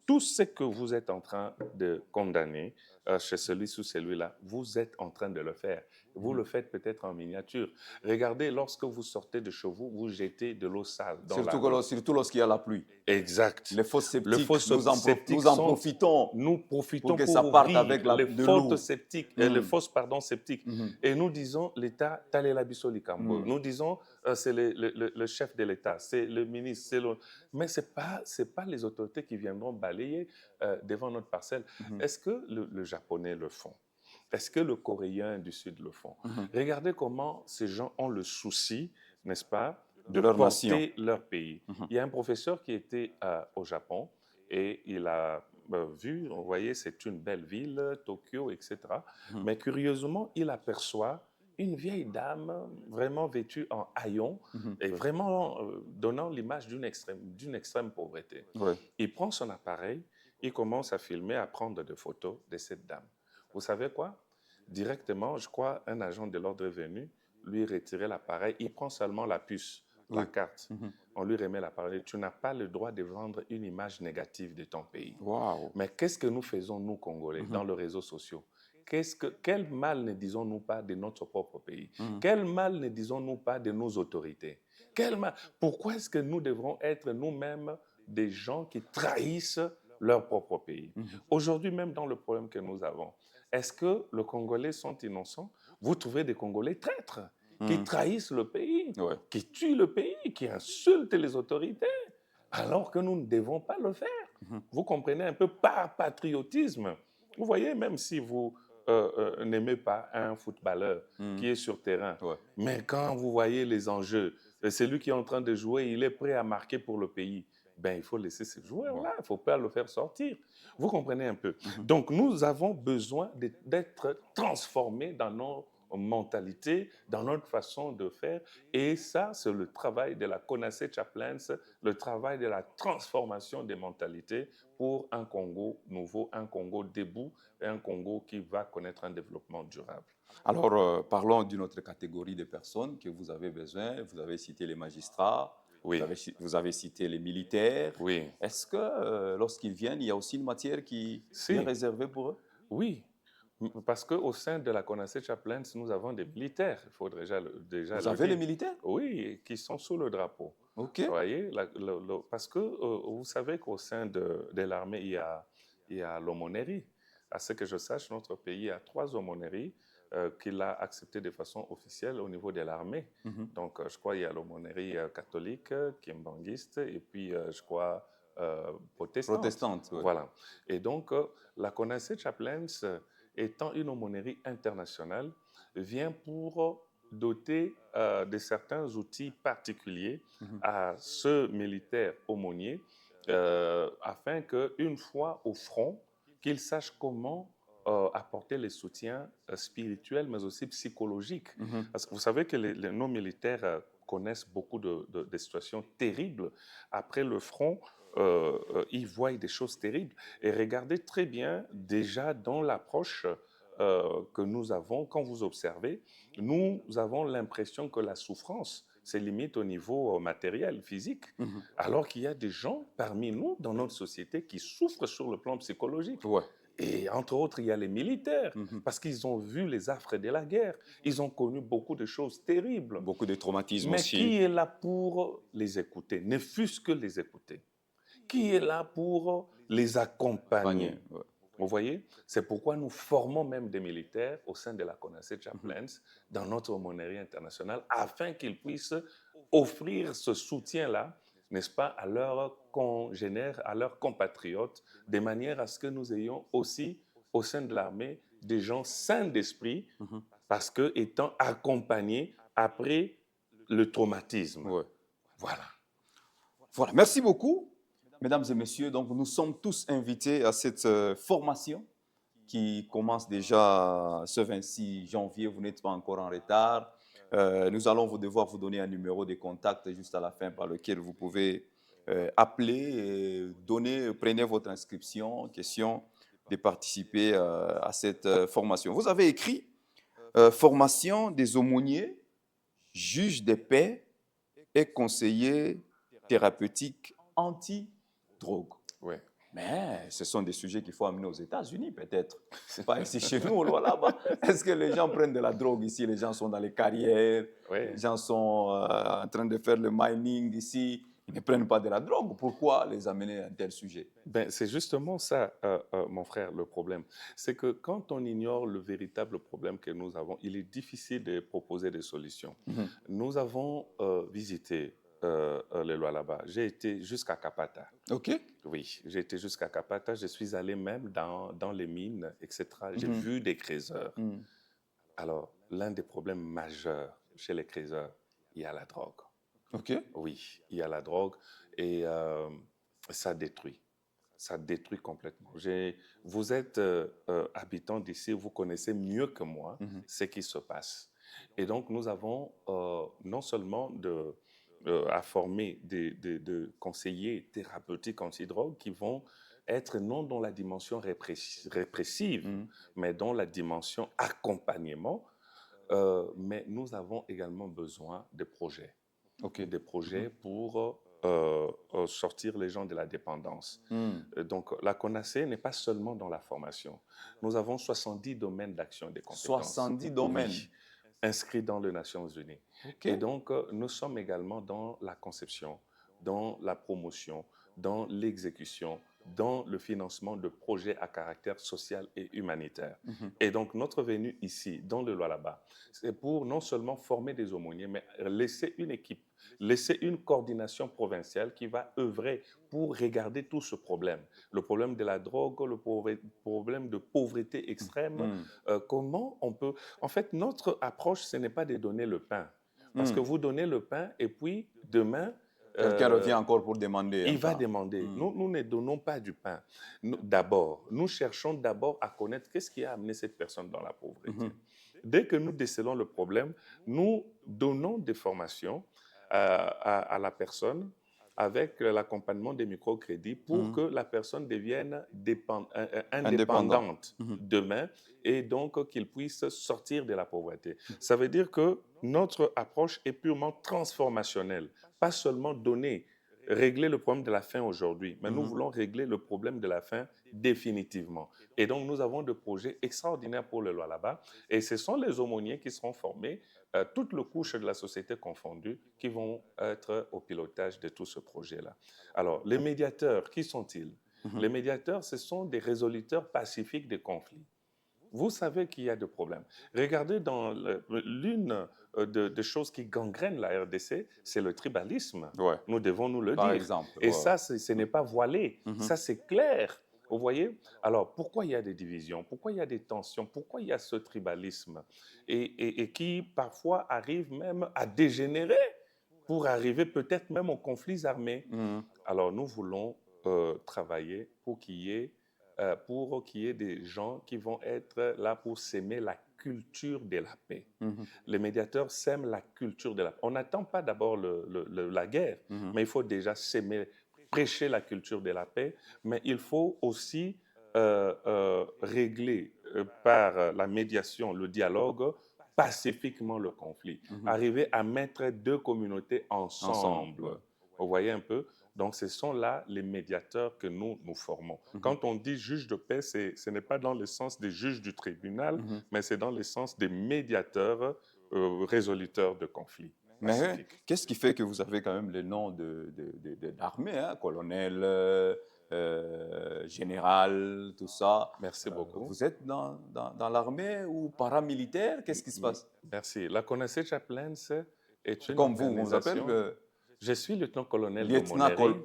tout ce que vous êtes en train de condamner chez celui-ci ou celui-là, vous êtes en train de le faire. Vous le faites peut-être en miniature. Regardez, lorsque vous sortez de chez vous, vous jetez de l'eau sale dans la rue. Surtout lorsqu'il y a la pluie. Exact. Les fosses Les septiques, fosses nous en septiques profitons nous profitons pour que pour ça parte ouvrir avec les de fosses l'eau. septiques, les fosses septiques. Et nous disons l'État Talela Biso Likambo. Nous disons c'est le chef de l'État, c'est le ministre, mais c'est pas les autorités qui viendront balayer devant notre parcelle. Est-ce que le Japonais le font? Est-ce que le Coréen du Sud le font? Regardez comment ces gens ont le souci, n'est-ce pas, de leur porter nation. leur pays. Il y a un professeur qui était au Japon et il a vu, vous voyez, c'est une belle ville, Tokyo, etc. Mais curieusement, il aperçoit une vieille dame vraiment vêtue en haillons et vraiment donnant l'image d'une extrême pauvreté. Ouais. Il prend son appareil, il commence à filmer, à prendre des photos de cette dame. Vous savez quoi? Directement, je crois, un agent de l'ordre est venu lui retirer l'appareil. Il prend seulement la puce, la carte. On lui remet l'appareil. Tu n'as pas le droit de vendre une image négative de ton pays. Wow. Mais qu'est-ce que nous faisons, nous, Congolais, dans les réseaux sociaux? Quel mal ne disons-nous pas de notre propre pays? Quel mal ne disons-nous pas de nos autorités? Pourquoi est-ce que nous devrons être nous-mêmes des gens qui trahissent leur propre pays? Aujourd'hui, même dans le problème que nous avons, est-ce que les Congolais sont innocents? Vous trouvez des Congolais traîtres qui trahissent le pays, qui tuent le pays, qui insultent les autorités, alors que nous ne devons pas le faire. Vous comprenez un peu par patriotisme. Vous voyez, même si vous n'aimez pas un footballeur qui est sur terrain, mais quand vous voyez les enjeux, c'est lui qui est en train de jouer, il est prêt à marquer pour le pays. ben, il faut laisser ces joueurs-là, il ne faut pas le faire sortir. Vous comprenez un peu? Mhm. Donc, nous avons besoin d'être transformés dans nos mentalités, dans notre façon de faire. Et ça, c'est le travail de la Konasé Chaplains, le travail de la transformation des mentalités pour un Congo nouveau, un Congo debout et un Congo qui va connaître un développement durable. Alors, parlons d'une autre catégorie de personnes que vous avez besoin. Vous avez cité les magistrats, Oui, vous avez cité les militaires. oui, Est-ce que lorsqu'ils viennent, il y a aussi une matière qui est si, réservée pour eux? oui. Parce qu'au sein de la Konasé Chaplains, nous avons des militaires, il faut déjà Vous le avez les dire. militaires? Oui, qui sont sous le drapeau. OK. Vous voyez, parce que vous savez qu'au sein de l'armée, il y a l'aumônerie. À ce que je sache, notre pays a 3 aumôneries qu'il a acceptées de façon officielle au niveau de l'armée. Mhm. Donc, je crois qu'il y a l'aumônerie catholique, kimbanguiste, et puis je crois protestante. Protestante, oui. Voilà. Et donc, la Konasé Chaplains, étant une aumônerie internationale, vient pour doter de certains outils particuliers Mhm. à ce militaire aumônier afin qu'une fois au front, qu'il sache comment apporter les soutiens spirituels, mais aussi psychologiques. Mhm. Parce que vous savez que nos militaires connaissent beaucoup de situations terribles. Après le front, ils voient des choses terribles. Et regardez très bien, déjà dans l'approche que nous avons, quand vous observez, nous avons l'impression que la souffrance se limite au niveau matériel, physique, Mhm. alors qu'il y a des gens parmi nous, dans notre société, qui souffrent sur le plan psychologique. Ouais. Et entre autres, il y a les militaires, Mhm. parce qu'ils ont vu les affres de la guerre, ils ont connu beaucoup de choses terribles. Beaucoup de traumatismes Mais qui aussi. est là pour les écouter? Ne fût-ce que les écouter. Qui est là pour les accompagner? Ouais. Vous voyez? C'est pourquoi nous formons même des militaires au sein de la Konasé Mhm. Chaplains dans notre aumônerie internationale afin qu'ils puissent offrir ce soutien-là, n'est-ce pas, à leurs congénères, à leurs compatriotes, de manière à ce que nous ayons aussi au sein de l'armée des gens sains d'esprit Mhm. parce que étant accompagnés après le traumatisme. Ouais. Voilà. Voilà. Merci beaucoup, mesdames et messieurs. Donc, nous sommes tous invités à cette formation qui commence déjà ce 26 janvier. Vous n'êtes pas encore en retard. Nous allons devoir vous donner un numéro de contact juste à la fin par lequel vous pouvez appeler et prenez votre inscription, question de participer à cette formation. Vous avez écrit formation des aumôniers, juges de paix et conseillers thérapeutiques anti-drogue. Oui. Mais ce sont des sujets qu'il faut amener aux États-Unis, peut-être. Pas ici chez nous, là-bas. Est-ce que les gens prennent de la drogue ici? Les gens sont dans les carrières, Oui. les gens sont en train de faire le mining ici. Ils ne prennent pas de la drogue. Pourquoi les amener à un tel sujet? Ben, c'est justement ça, mon frère, le problème. C'est que quand on ignore le véritable problème que nous avons, il est difficile de proposer des solutions. Mhm. Nous avons visité les lois là-bas. J'ai été jusqu'à Kapata. OK. Oui, j'ai été jusqu'à Kapata. Je suis allé même dans les mines, etc. J'ai Mhm. vu des creuseurs. Mhm. Alors, l'un des problèmes majeurs chez les creuseurs, il y a la drogue. OK. Oui, il y a la drogue et ça détruit. Ça détruit complètement. Vous êtes habitant d'ici, vous connaissez mieux que moi Mhm. ce qui se passe. Et donc, nous avons non seulement à former des conseillers thérapeutiques antidrogue qui vont être non dans la dimension répressive, Mhm. mais dans la dimension accompagnement. Mais nous avons également besoin de projets. OK. Des projets pour sortir les gens de la dépendance. Mhm. Donc, la CONACE n'est pas seulement dans la formation. Nous avons 70 domaines d'action et de compétences. 70 domaines. Oui, inscrits dans les Nations Unies. OK. Et donc, nous sommes également dans la conception, dans la promotion, dans l'exécution, dans le financement de projets à caractère social et humanitaire. Mhm. Et donc, notre venue ici, dans le Lualaba, c'est pour non seulement former des aumôniers, mais laisser une équipe, laisser une coordination provinciale qui va œuvrer pour regarder tout ce problème. Le problème de la drogue, le problème de pauvreté extrême. Mhm. Comment on peut... En fait, notre approche, ce n'est pas de donner le pain. Parce que Mhm. vous donnez le pain et puis demain, Quelqu'un revient encore pour demander un il va pain. demander. Nous ne donnons pas du pain. D'abord, nous cherchons d'abord à connaître qu'est-ce qui a amené cette personne dans la pauvreté. Dès que nous décelons le problème, nous donnons des formations à la personne avec l'accompagnement des microcrédits pour que la personne devienne Indépendant. indépendante demain et donc qu'il puisse sortir de la pauvreté. Ça veut dire que notre approche est purement transformationnelle, pas seulement donner, régler le problème de la faim aujourd'hui, mais nous voulons régler le problème de la faim définitivement. Et donc, nous avons des projets extraordinaires pour le Lualaba et ce sont les aumôniers qui seront formés, toutes les couches de la société confondues, qui vont être au pilotage de tout ce projet-là. Alors, les médiateurs, qui sont-ils? Les médiateurs, ce sont des résoluteurs pacifiques des conflits. Vous savez qu'il y a des problèmes. Regardez dans l'une des choses qui gangrènent la RDC, c'est le tribalisme. Ouais. Nous devons nous le Par dire. exemple, Et ouais. ça, ce n'est pas voilé. Ça, c'est clair. Vous voyez? Alors, pourquoi il y a des divisions? Pourquoi il y a des tensions? Pourquoi il y a ce tribalisme? Et qui, parfois, arrive même à dégénérer pour arriver peut-être même aux conflits armés. Alors, nous voulons travailler pour qu'il y ait des gens qui vont être là pour s'aimer la culture de la paix. Les médiateurs sèment la culture de la paix. On n'attend pas d'abord la guerre, mais il faut déjà s'aimer, prêcher la culture de la paix, mais il faut aussi régler par la médiation, le dialogue, pacifiquement le conflit. Arriver à mettre deux communautés ensemble. Ouais. Vous voyez un peu? Donc, ce sont là les médiateurs que nous formons. Quand on dit juge de paix, ce n'est pas dans le sens des juges du tribunal, mais c'est dans le sens des médiateurs résoluteurs de conflits. Mais qu'est-ce qui fait que vous avez quand même les noms d'armées, hein? Colonel, général, tout ça? Merci beaucoup. Vous êtes dans l'armée ou paramilitaire? Qu'est-ce qui se passe? Merci. La Connaissez Chaplains est une Comme vous, on vous appelle organisation. Je suis lieutenant-colonel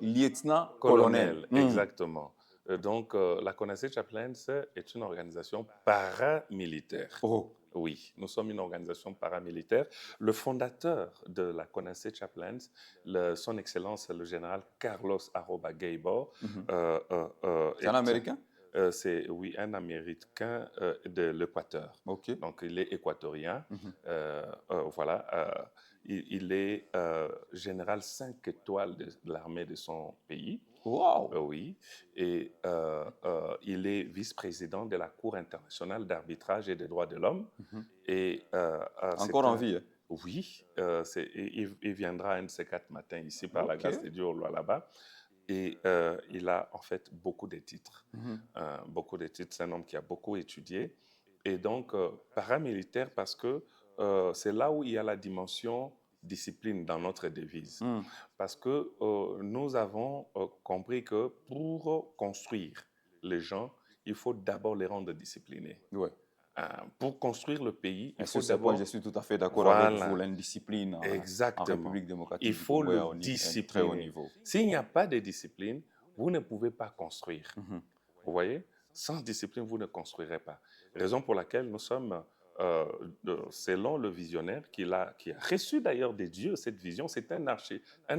lieutenant-colonel. Exactement. Donc, la Connaissez Chaplains est une organisation paramilitaire. Oh. Oui, nous sommes une organisation paramilitaire. Le fondateur de la Connaissez Chaplains, son Excellence le général Carlos Arroba Gaybor, C'est un Américain? C'est, oui, un Américain de l'Équateur. OK. Donc, il est équatorien. Voilà. Il est général 5 étoiles de l'armée de son pays. Wow. Oui. Et il est vice-président de la Cour internationale d'arbitrage et des droits de l'homme. Et, Encore en vie? Oui. Il viendra un de ces 4 matins ici par la grâce de Dieu au Lualaba. Et il a en fait beaucoup de titres. Beaucoup de titres. C'est un homme qui a beaucoup étudié. Et donc, paramilitaire parce que c'est là où il y a la dimension discipline dans notre devise. Parce que nous avons compris que pour construire les gens, il faut d'abord les rendre disciplinés. Ouais. Pour construire le pays, il faut sur ce point, je suis tout à fait d'accord avec vous, l'indiscipline en République démocratique il faut le discipliner. Très haut niveau. S'il n'y a pas de discipline, vous ne pouvez pas construire. Vous voyez? Sans discipline, vous ne construirez pas. Raison pour laquelle nous sommes, selon le visionnaire qui a reçu d'ailleurs des dieux cette vision, c'est un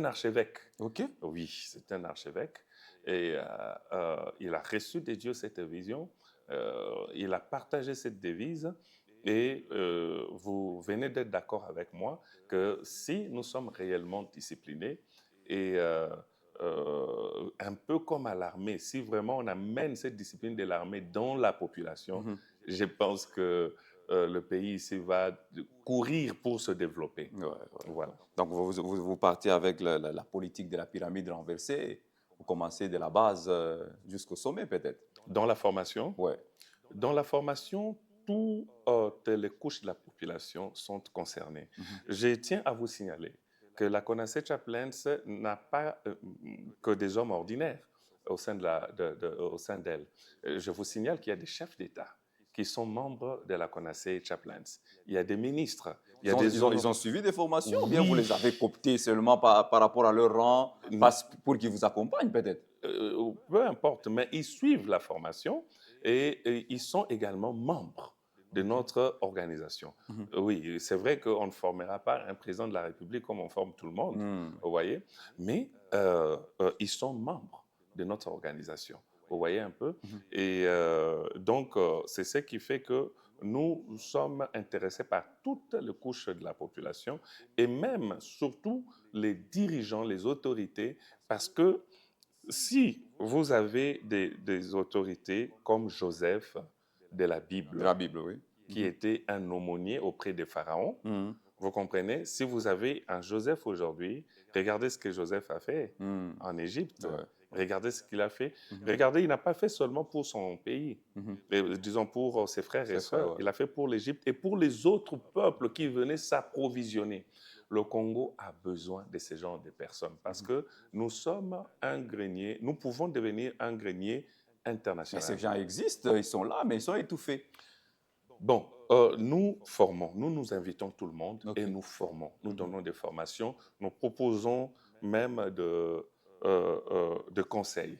archevêque. OK. Oui, c'est un archevêque. Et il a reçu des dieux cette vision. Il a partagé cette devise et vous venez d'être d'accord avec moi que si nous sommes réellement disciplinés et un peu comme à l'armée, si vraiment on amène cette discipline de l'armée dans la population, je pense que le pays ici va courir pour se développer. Ouais. Voilà. Donc vous partez avec la politique de la pyramide renversée. Vous commencez de la base jusqu'au sommet peut-être. Dans la formation? Oui. Dans la formation, toutes les couches de la population sont concernées. Je tiens à vous signaler que la Connaissez Chaplains n'a pas que des hommes ordinaires au sein d'elle. Je vous signale qu'il y a des chefs d'État qui sont membres de la Connaissez Chaplains. Il y a des ministres. Ils ont suivi des formations, ou bien vous les avez cooptés seulement par rapport à leur rang, pour qu'ils vous accompagnent peut-être? Peu importe, mais ils suivent la formation et ils sont également membres de notre organisation. Mhm. Oui, c'est vrai qu'on ne formera pas un président de la République comme on forme tout le monde, vous voyez, mais ils sont membres de notre organisation. Vous voyez un peu? Mhm. Et donc, c'est ce qui fait que nous sommes intéressés par toutes les couches de la population et même, surtout, les dirigeants, les autorités, parce que si vous avez des autorités comme Joseph de la De Bible, la Bible, oui. qui Mhm. était un aumônier auprès des pharaons, Mhm. vous comprenez? Si vous avez un Joseph aujourd'hui, regardez ce que Joseph a fait Mhm. en Égypte. Ouais. Regardez ce qu'il a fait. Mhm. Regardez, il n'a pas fait seulement pour son pays, Mhm. mais, disons pour ses frères et C'est vrai, sœurs. ouais. Il a fait pour l'Égypte et pour les autres peuples qui venaient s'approvisionner. Le Congo a besoin de ce genre de personnes parce que nous sommes un grenier, nous pouvons devenir un grenier Mais international. ces gens existent, ils sont là, mais ils sont étouffés. Bon, nous formons, nous nous invitons tout le monde Ok. et nous formons. Nous Mhm. donnons des formations, nous proposons même de conseils.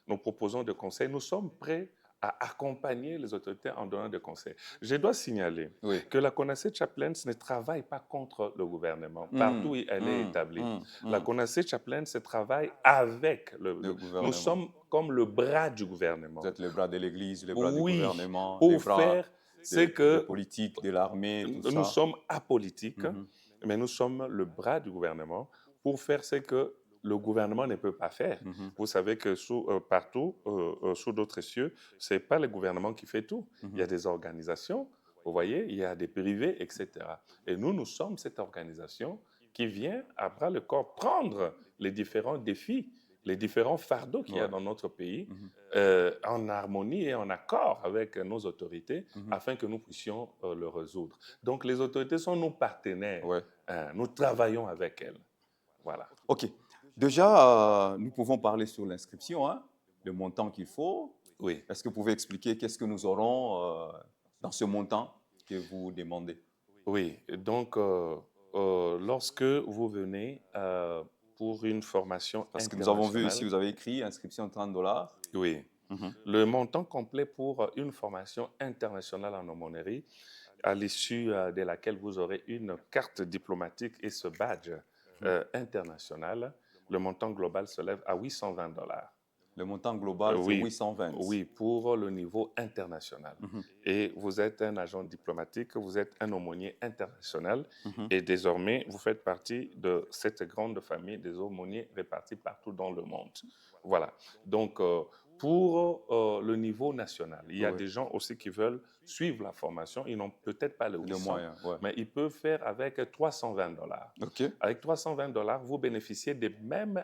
Nous proposons des conseils. Nous sommes prêts à accompagner les autorités en donnant des conseils. Je dois signaler Oui. que la CONACYT Chaplains ne travaille pas contre le gouvernement, partout où elle est établie. La CONACYT Chaplains travaille avec Le nous gouvernement. sommes comme le bras du gouvernement. Vous êtes le bras de l'Église, le bras du Oui, gouvernement, les pour bras faire ce des que politiques, de l'armée, tout nous ça. sommes apolitiques, Mhm. mais nous sommes le bras du gouvernement pour faire ce que le gouvernement ne peut pas faire. Mhm. Vous savez que partout, sous d'autres cieux, ce n'est pas le gouvernement qui fait tout. Il y a des organisations, vous voyez, il y a des privés, etc. Et nous, nous sommes cette organisation qui vient à bras le corps prendre les différents défis, les différents fardeaux qu'il y a Ouais. dans notre pays, Mhm. en harmonie et en accord avec nos autorités, Mhm. afin que nous puissions le résoudre. Donc, les autorités sont nos partenaires. Ouais. Nous travaillons avec elles. Voilà. OK. Déjà, nous pouvons parler sur l'inscription, hein, le montant qu'il faut. Oui. Est-ce que vous pouvez expliquer qu'est-ce que nous aurons dans ce montant que vous demandez? Oui. Donc, lorsque vous venez pour une formation Parce que nous avons vu ici, internationale, vous avez écrit inscription $30. oui, Mhm. le montant complet pour une formation internationale en aumônerie, à l'issue de laquelle vous aurez une carte diplomatique et ce badge international, le montant global se lève à $820. Le montant global, c'est Oui, 820. oui, pour le niveau international. Mhm. Et vous êtes un agent diplomatique, vous êtes un aumônier international, Mhm. et désormais, vous faites partie de cette grande famille des aumôniers répartis partout dans le monde. Voilà. Donc, pour le niveau national, il y a Ouais. des gens aussi qui veulent suivre la formation, ils n'ont peut-être pas le Le 800, moyen, ouais. mais ils peuvent faire avec $320. OK. Avec $320, vous bénéficiez des mêmes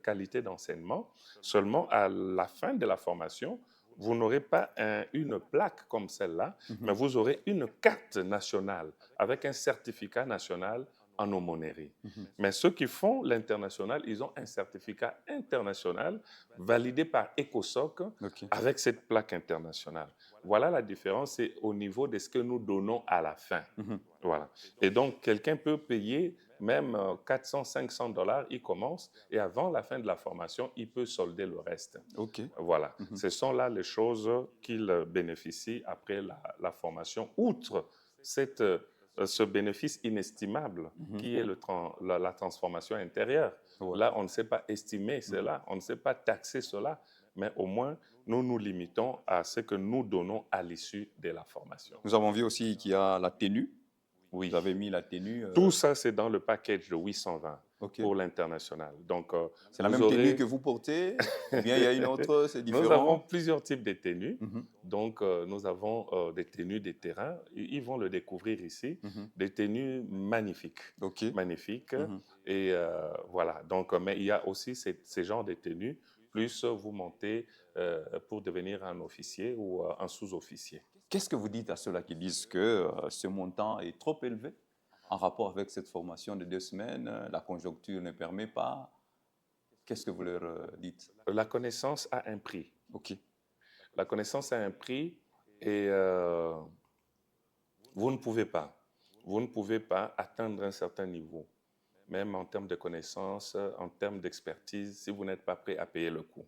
qualités d'enseignement. Seulement, à la fin de la formation, vous n'aurez pas une plaque comme celle-là, mais vous aurez une carte nationale avec un certificat national en aumônerie. Mais ceux qui font l'international, ils ont un certificat international validé par ECOSOC OK. avec cette plaque internationale. Voilà la différence, c'est au niveau de ce que nous donnons à la fin. Mhm. Voilà. Et donc, quelqu'un peut payer même 400, $500, il commence, et avant la fin de la formation, il peut solder le reste. OK. Voilà. Mhm. Ce sont là les choses qu'il bénéficie après la formation, outre ce bénéfice inestimable qui est la transformation intérieure. Ouais. Là, on ne sait pas estimer cela, on ne sait pas taxer cela, mais au moins, nous nous limitons à ce que nous donnons à l'issue de la formation. Nous avons vu aussi qu'il y a la tenue. Oui. Vous avez mis la tenue. Tout ça, c'est dans le package de 820 OK. pour l'international. Donc, C'est la vous même tenue aurez... que vous portez ou bien il y a une autre, c'est Nous avons différent? plusieurs types de tenues. Mhm. Donc, nous avons des tenues de terrain. Ils vont le découvrir ici. Mhm. Des tenues magnifiques. OK. Magnifiques. Mhm. Et voilà. Donc, mais il y a aussi ces genres de tenues. Plus vous montez pour devenir un officier ou un sous-officier. Qu'est-ce que vous dites à ceux-là qui disent que ce montant est trop élevé en rapport avec cette formation de 2 semaines? La conjoncture ne permet pas. Qu'est-ce que vous leur dites? La connaissance a un prix. OK. La connaissance a un prix et vous ne pouvez pas atteindre un certain niveau, même en termes de connaissances, en termes d'expertise, si vous n'êtes pas prêt à payer le coût.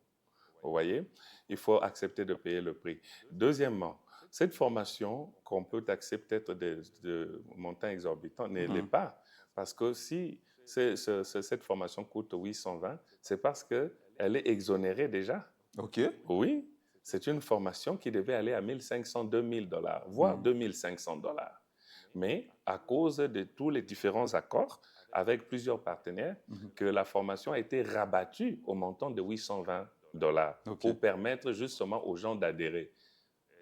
Vous voyez, il faut accepter de payer le prix. Deuxièmement, Cette formation qu'on peut taxer peut-être de montants exorbitants ne l'est pas. Parce que si cette formation coûte 820, c'est parce qu'elle est exonérée déjà. OK. Oui, c'est une formation qui devait aller à 1500, 2000 dollars, voire 2500 dollars. Mais à cause de tous les différents accords avec plusieurs partenaires, que la formation a été rabattue au montant de 820 dollars OK. pour permettre justement aux gens d'adhérer.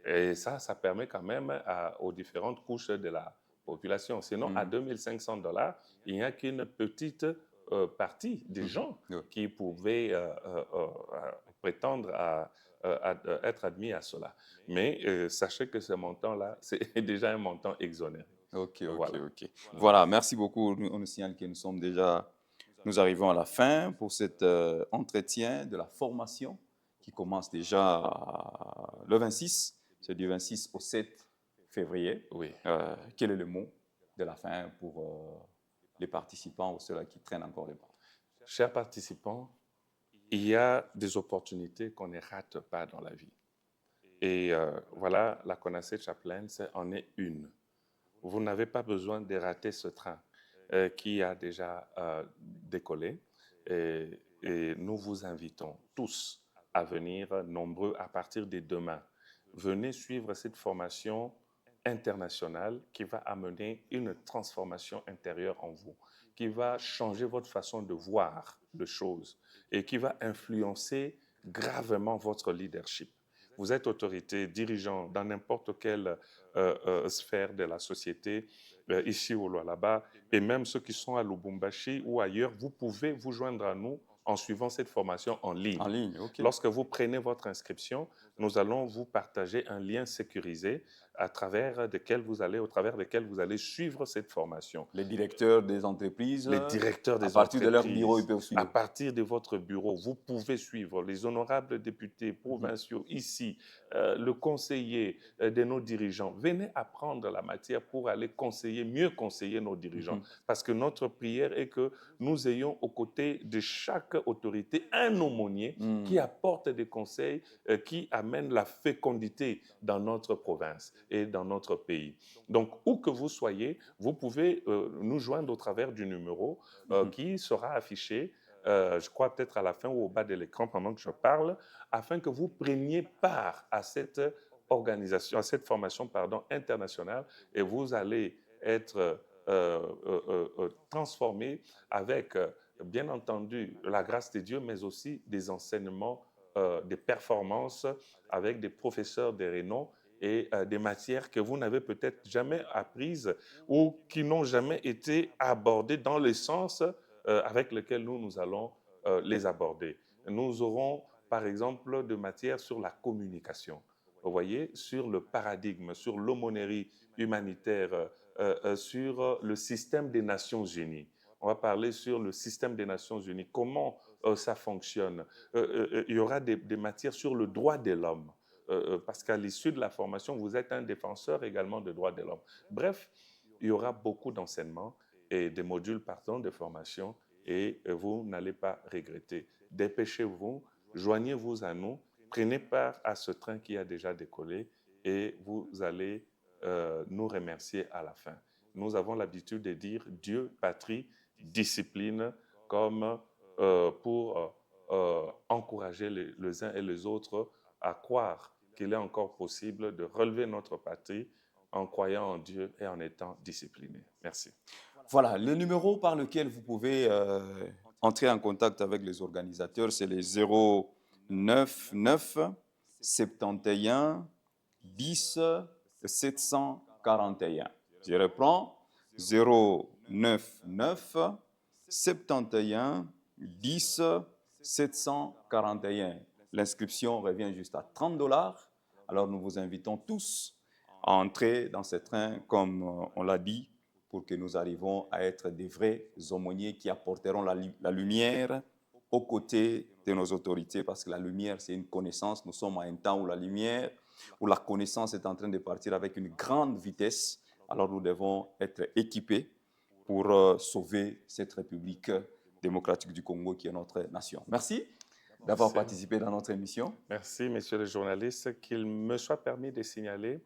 Et ça permet quand même aux différentes couches de la population. Sinon, à 2500 dollars, il n'y a qu'une petite partie des gens Oui. qui pouvaient prétendre à être admis à cela. Mais sachez que ce montant-là, c'est déjà un montant exonéré. OK, OK, Voilà. OK. Voilà, merci beaucoup. On nous signale que nous arrivons à la fin pour cet entretien de la formation qui commence déjà le 26. C'est du 26 au 7 février. Oui. Quel est le mot de la fin pour les participants ou ceux-là qui traînent encore les bras? Chers participants, il y a des opportunités qu'on ne rate pas dans la vie. Et voilà, la Konasé Chaplains en est une. Vous n'avez pas besoin de rater ce train qui a déjà décollé. Et nous vous invitons tous à venir nombreux à partir de demain. Venez suivre cette formation internationale qui va amener une transformation intérieure en vous, qui va changer votre façon de voir les choses et qui va influencer gravement votre leadership. Vous êtes autorité, dirigeant dans n'importe quelle sphère de la société, ici ou là-bas, et même ceux qui sont à Lubumbashi ou ailleurs, vous pouvez vous joindre à nous en suivant cette formation en ligne. En ligne, OK. Lorsque vous prenez votre inscription, nous allons vous partager un lien sécurisé au travers desquels vous allez suivre cette formation. Les directeurs des entreprises, Les directeurs des à partir de leur bureau, ils entreprises, peuvent à suivre. partir de votre bureau, vous pouvez suivre les honorables députés provinciaux ici, le conseiller de nos dirigeants. Venez apprendre la matière pour aller mieux conseiller nos dirigeants. Parce que notre prière est que nous ayons aux côtés de chaque autorité un aumônier qui apporte des conseils qui amènent la fécondité dans notre province et dans notre pays. Donc, où que vous soyez, vous pouvez nous joindre au travers du numéro qui sera affiché, je crois peut-être à la fin ou au bas de l'écran pendant que je parle, afin que vous preniez part à cette organisation, à cette formation internationale, et vous allez être transformé avec, bien entendu, la grâce de Dieu, mais aussi des enseignements, des performances avec des professeurs de renom et des matières que vous n'avez peut-être jamais apprises ou qui n'ont jamais été abordées dans le sens avec lequel nous allons les aborder. Nous aurons, par exemple, de matières sur la communication, vous voyez, sur le paradigme, sur l'aumônerie humanitaire, sur le système des Nations Unies. On va parler sur le système des Nations Unies, comment ça fonctionne. Il y aura des matières sur le droit de l'homme. Parce qu'à l'issue de la formation, vous êtes un défenseur également des droits de l'homme. Bref, il y aura beaucoup d'enseignements et des modules de formation et vous n'allez pas regretter. Dépêchez-vous, joignez-vous à nous, prenez part à ce train qui a déjà décollé et vous allez nous remercier à la fin. Nous avons l'habitude de dire Dieu, patrie, discipline, comme pour encourager les uns et les autres à croire qu'il est encore possible de relever notre patrie en croyant en Dieu et en étant discipliné. Merci. Voilà, le numéro par lequel vous pouvez entrer en contact avec les organisateurs, c'est les 099 71 10 741. Je reprends, 099 71 10 741. L'inscription revient juste à 30 $. Alors nous vous invitons tous à entrer dans ce train, comme on l'a dit, pour que nous arrivions à être des vrais aumôniers qui apporteront la lumière aux côtés de nos autorités, parce que la lumière, c'est une connaissance. Nous sommes à un temps où la connaissance est en train de partir avec une grande vitesse. Alors nous devons être équipés pour sauver cette République démocratique du Congo qui est notre nation. Merci. d'avoir Merci. participé dans notre émission. Merci, messieurs les journalistes, qu'il me soit permis de signaler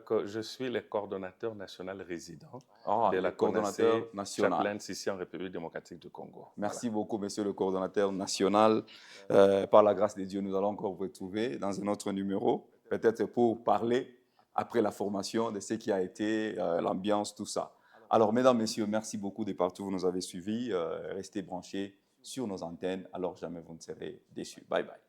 que je suis le coordonnateur national résident Ah, de le la coordonnateur CONACE national. Chaplains ici en République démocratique du Congo. Merci beaucoup, monsieur le coordonnateur national. Par la grâce de Dieu, nous allons encore vous retrouver dans un autre numéro, peut-être pour parler, après la formation, de ce qui a été l'ambiance, tout ça. Alors, mesdames, messieurs, merci beaucoup de partout où vous nous avez suivis. Restez branchés sur nos antennes, alors jamais vous ne serez déçus. Bye bye.